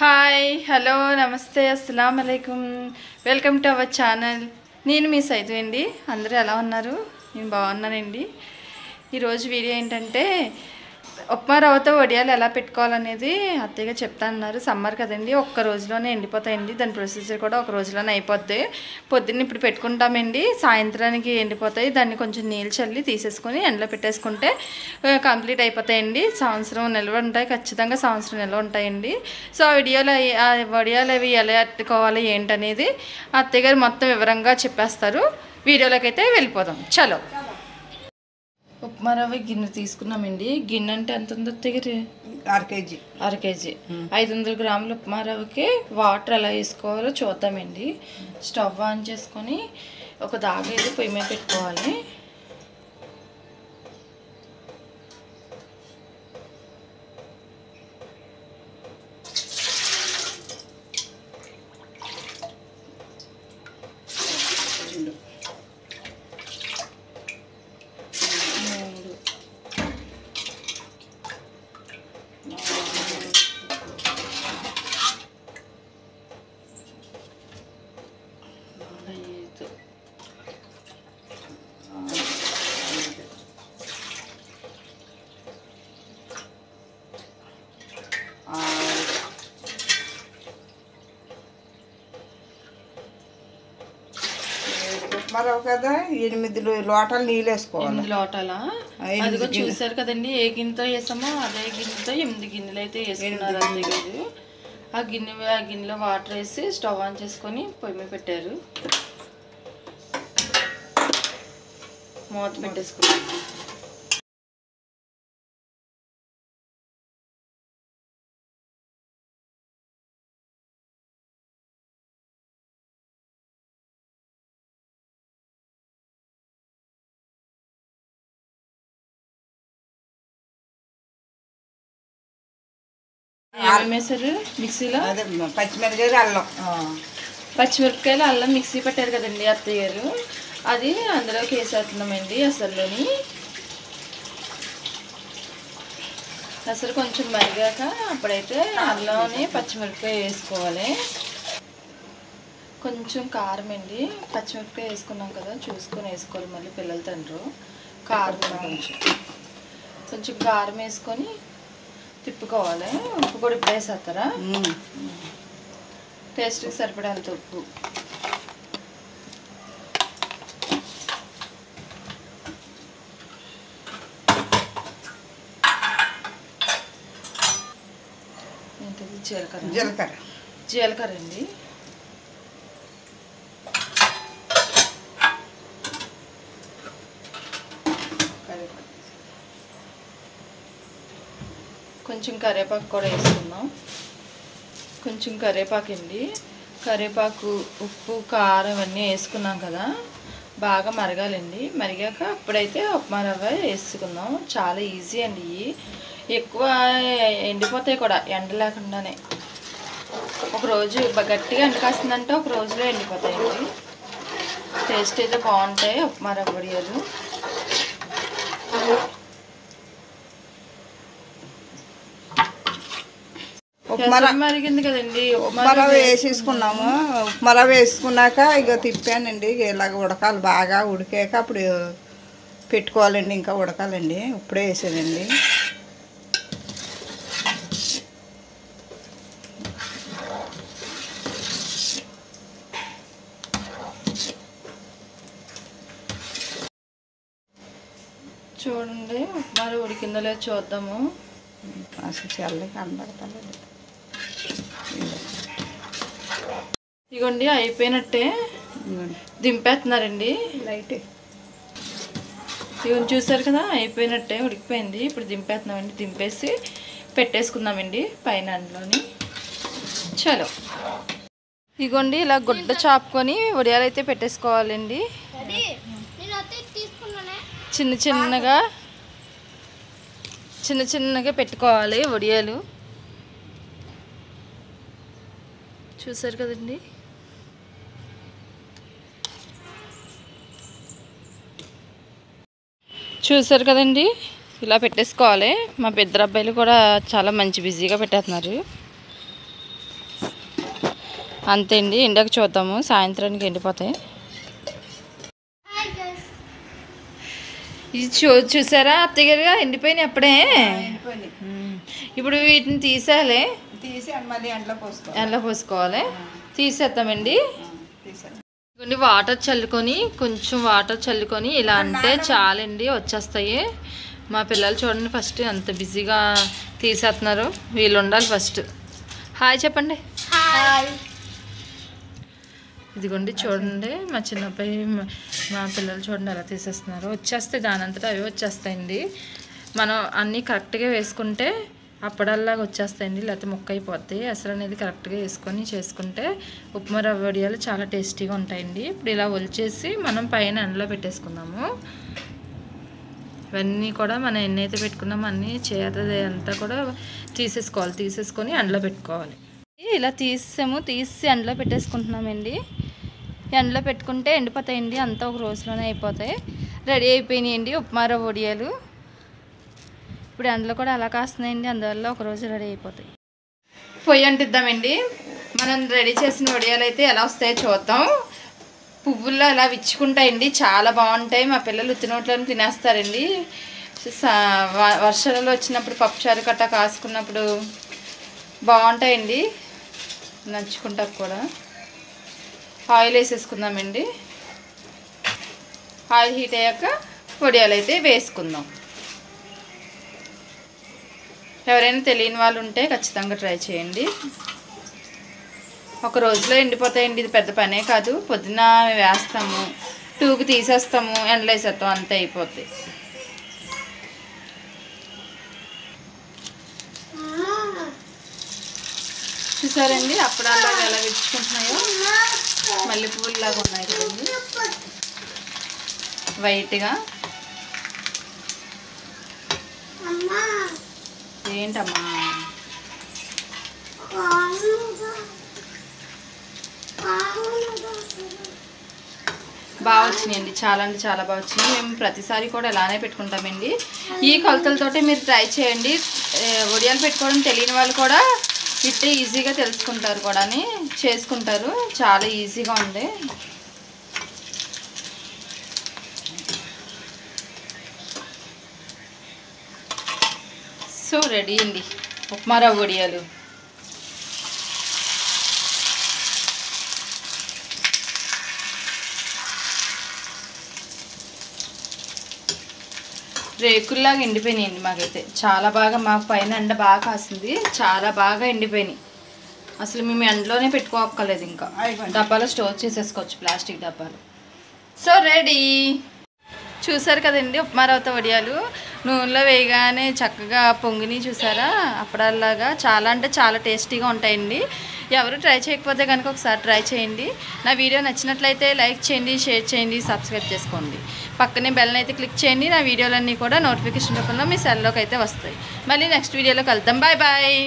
Hi hello నమస్తే అస్సలం అలైకుం వెల్కమ్ టు అవర్ ఛానల్. నేను మీ సైతు అండి. అందరూ ఎలా ఉన్నారు? నేను బాగున్నానండి. ఈరోజు వీడియో ఏంటంటే ఉప్మా రవ్వతో వడియాలు ఎలా పెట్టుకోవాలనేది అత్తయ్యగా చెప్తా అన్నారు. సమ్మర్ కదండి, ఒక్క రోజులోనే ఎండిపోతాయండి. దాని ప్రొసీజర్ కూడా ఒక రోజులోనే అయిపోద్ది. పొద్దున్న ఇప్పుడు పెట్టుకుంటామండి, సాయంత్రానికి ఎండిపోతాయి. దాన్ని కొంచెం నీళ్ళు చల్లి తీసేసుకొని ఎండలో పెట్టేసుకుంటే కంప్లీట్ అయిపోతాయండి. సంవత్సరం నిల్వ ఉంటాయి, ఖచ్చితంగా సంవత్సరం నిల్వ ఉంటాయండి. సో ఆ వడియాలు అవి ఎలా పెట్టుకోవాలి ఏంటనేది అత్తయ్య గారు మొత్తం వివరంగా చెప్పేస్తారు. వీడియోలోకి అయితే వెళ్ళిపోదాం. చలో. ఉప్మా రవ్వ గిన్నె తీసుకున్నామండి. గిన్నె అంటే ఎంత ఉందో దగ్గర అర కేజీ 500 గ్రాముల ఉప్మా రవ్వకి వాటర్ ఎలా వేసుకోవాలో చూద్దామండి. స్టవ్ ఆన్ చేసుకొని ఒక దాగేది పొయ్యి మీద పెట్టుకోవాలి. మరో కదా 8 లోటాలు నీళ్ళు వేసుకోవాలి. 8 లోటాలా? అదిగో చూసారు కదండి, ఏ గిన్నెతో వేసామో అదే గిన్నెతో 8 గిన్నెలు అయితే వేసుకున్నారు అంతే కదా. ఆ గిన్నెలో వాటర్ వేసి స్టవ్ ఆన్ చేసుకొని పొయ్యి మీద పెట్టారు. మూత పెట్టేసుకున్నారు. ఏమేమి వేసారు మిక్సీలో? అదే పచ్చిమిరపకాయలు, అల్లం, పచ్చిమిరపకాయలు, అల్లం మిక్సీ పెట్టారు కదండి అత్తయ్య గారు, అది అందులోకి వేసేస్తున్నామండి. అసలు కొంచెం మరిగాక అప్పుడైతే అల్లంని పచ్చిమిరపకాయ వేసుకోవాలి. కొంచెం కారం అండి, పచ్చిమిరపకాయ వేసుకున్నాం కదా చూసుకొని వేసుకోవాలి, మళ్ళీ పిల్లలు తినరు. కారం కొంచెం కారం వేసుకొని తిప్పుకోవాలి. ఉప్పు కూడా ఇప్పుడు వేసేస్తారా? టేస్ట్కి సరిపడేంత ఉప్పు. ఏంటది? జీలకర్ర అండి. కొంచెం కరివేపాకు కూడా వేసుకుందాం. కొంచెం కరివేపాకు అండి. కరివేపాకు, ఉప్పు, కారం అన్నీ వేసుకున్నాం కదా, బాగా మరగాలండి. మరిగాక అప్పుడైతే ఉప్మా రవ్వ వేసుకుందాం. చాలా ఈజీ అండి. ఎక్కువ ఎండిపోతాయి కూడా ఎండ లేకుండానే. ఒకరోజు గట్టిగా ఎండకాస్తుందంటే ఒక రోజులో ఎండిపోతాయండి. టేస్ట్ అయితే బాగుంటాయి ఉప్మా రవ్వ వడియాలు. మరిగింది కదండి, ఉప్మా రవ్వ వేసేసుకున్నాము. ఉప్మా రవ్వ వేసుకున్నాక ఇక తిప్పానండి. ఇలాగ ఉడకాలి, బాగా ఉడికాక అప్పుడు పెట్టుకోవాలండి. ఇంకా ఉడకాలండి, ఇప్పుడే వేసేదండి. చూడండి ఉప్మా రవ్వ ఉడికిందో లేదో చూద్దాము. అసలు చల్లగా కనబడతలేదు. ఇగోండి అయిపోయినట్టే, దింపేస్తున్నారండి. లైట్ ఇవన్నీ చూసారు కదా, అయిపోయినట్టే, ఉడికిపోయింది. ఇప్పుడు దింపేస్తున్నామండి. దింపేసి పెట్టేసుకుందామండి పైన అందులోని. చలో. ఇగోండి ఇలా గుడ్డ చాపుకొని వడియాలు అయితే పెట్టేసుకోవాలండి. చిన్న చిన్నగా పెట్టుకోవాలి వడియాలు. చూసారు కదండి. చూసారు కదండి, ఇలా పెట్టేసుకోవాలి. మా పెద్ద అబ్బాయిలు కూడా చాలా మంచి బిజీగా పెట్టేస్తున్నారు. అంతే అండి, ఎండకు చూద్దాము, సాయంత్రానికి ఎండిపోతాయి. ఇది చూసారా అత్తయ్య గారు, ఎండిపోయినాయి అప్పుడే. ఇప్పుడు వీటిని తీసేయాలి, తీసి మళ్ళీ ఎండలో పోసుకోవాలి. తీసేద్దామండి. తీసాను. కొన్ని వాటర్ చల్లుకొని, కొంచెం వాటర్ చల్లుకొని ఇలా అంటే చాలండి, వచ్చేస్తాయి. మా పిల్లలు చూడండి ఫస్ట్ ఎంత బిజీగా తీసేస్తున్నారు. వీళ్ళు ఉండాలి ఫస్ట్. హాయ్ చెప్పండి. ఇదిగోండి చూడండి, మా చిన్నబ్బాయి మా పిల్లలు చూడండి ఎలా తీసేస్తున్నారు. వచ్చేస్తాయి, దాని అంతటా అవి వచ్చేస్తాయండి. మనం అన్నీ కరెక్ట్గా వేసుకుంటే అప్పడల్లాగా వచ్చేస్తాయండి, లేకపోతే ముక్క అయిపోతాయి. అసలు అనేది కరెక్ట్గా వేసుకొని చేసుకుంటే ఉప్మా రవ్వ వడియాలు చాలా టేస్టీగా ఉంటాయండి. ఇప్పుడు ఇలా ఒలిచేసి మనం పైన ఎండలో పెట్టేసుకుందాము. ఇవన్నీ కూడా మనం ఎన్నైతే పెట్టుకున్నామో అన్నీ చేతది అంతా కూడా తీసేసుకోవాలి. తీసేసుకొని ఎండలో పెట్టుకోవాలి. ఇలా తీసి ఎండలో పెట్టేసుకుంటున్నామండి. ఎండలో పెట్టుకుంటే ఎండిపోతాయండి, అంతా ఒక రోజులోనే అయిపోతాయి. రెడీ అయిపోయినాయండి ఉప్మా రవ్వ వడియాలు. ఇప్పుడు ఎండలో కూడా అలా కాస్తున్నాయండి, అందువల్ల ఒక రోజు రెడీ అయిపోతాయి. పొయ్యి అంటిద్దామండి. మనం రెడీ చేసిన వడియాలు అయితే ఎలా వస్తాయో చూద్దాం. పువ్వుల్లో అలా విచ్చుకుంటాయండి, చాలా బాగుంటాయి. మా పిల్లలు ఉత్తినోట్లను తినేస్తారండి. వర్షాలలో వచ్చినప్పుడు పప్పుచారు కట్ట కాసుకున్నప్పుడు బాగుంటాయండి, నంచుకుంటా కూడా. ఆయిల్ వేసేసుకుందామండి. ఆయిల్ హీట్ అయ్యాక వడియాలు అయితే వేసుకుందాం. ఎవరైనా తెలియని వాళ్ళు ఉంటే ఖచ్చితంగా ట్రై చేయండి. ఒక రోజులో ఎండిపోతాయండి, ఇది పెద్ద పనే కాదు. పొద్దున వేస్తాము, 2కి తీసేస్తాము, ఎండలో వేసేస్తాం, అంతే అయిపోతాయి. చూసారండి అప్పుడల్లాగా ఎలా విచ్చుకుంటున్నాయో, మల్లె పువ్వులాగా ఉన్నాయి కదండి వైట్గా. ఏంటమ్మా బాగా వచ్చినాయండి, చాలా అంటే చాలా బాగా వచ్చినాయి. మేము ప్రతిసారి కూడా ఇలానే పెట్టుకుంటామండి. ఈ కొలతలతోటి మీరు ట్రై చేయండి. వడియాలు పెట్టుకోవడం తెలియని వాళ్ళు కూడా ఇట్టే ఈజీగా తెలుసుకుంటారు కూడా, చేసుకుంటారు. చాలా ఈజీగా ఉంది. సో రెడీ అండి ఉప్మా రవ్వ వడియాలు. రేకుల్లాగా ఎండిపోయినాయండి మాకైతే, చాలా బాగా. మాకు పైన ఎండ బాగా కాసింది, చాలా బాగా ఎండిపోయినాయి. అసలు మేము ఎండలోనే పెట్టుకోక్కర్లేదు, ఇంకా డబ్బాలో స్టోర్ చేసేసుకోవచ్చు, ప్లాస్టిక్ డబ్బాలు. So ready. చూసారు కదండి ఉప్మా రవ్వతో వడియాలు. నూనెలో వేయగానే చక్కగా పొంగిని చూసారా, అప్పడాల్లాగా. చాలా అంటే చాలా టేస్టీగా ఉంటాయండి. ఎవరు ట్రై చేయకపోతే కనుక ఒకసారి ట్రై చేయండి. నా వీడియో నచ్చినట్లయితే లైక్ చేయండి, షేర్ చేయండి, సబ్స్క్రైబ్ చేసుకోండి. పక్కనే బెల్ని అయితే క్లిక్ చేయండి. నా వీడియోలన్నీ కూడా నోటిఫికేషన్ రూపంలో మీ సెల్లోకి అయితే వస్తాయి. మళ్ళీ నెక్స్ట్ వీడియోలో కలుద్దాం. Bye bye.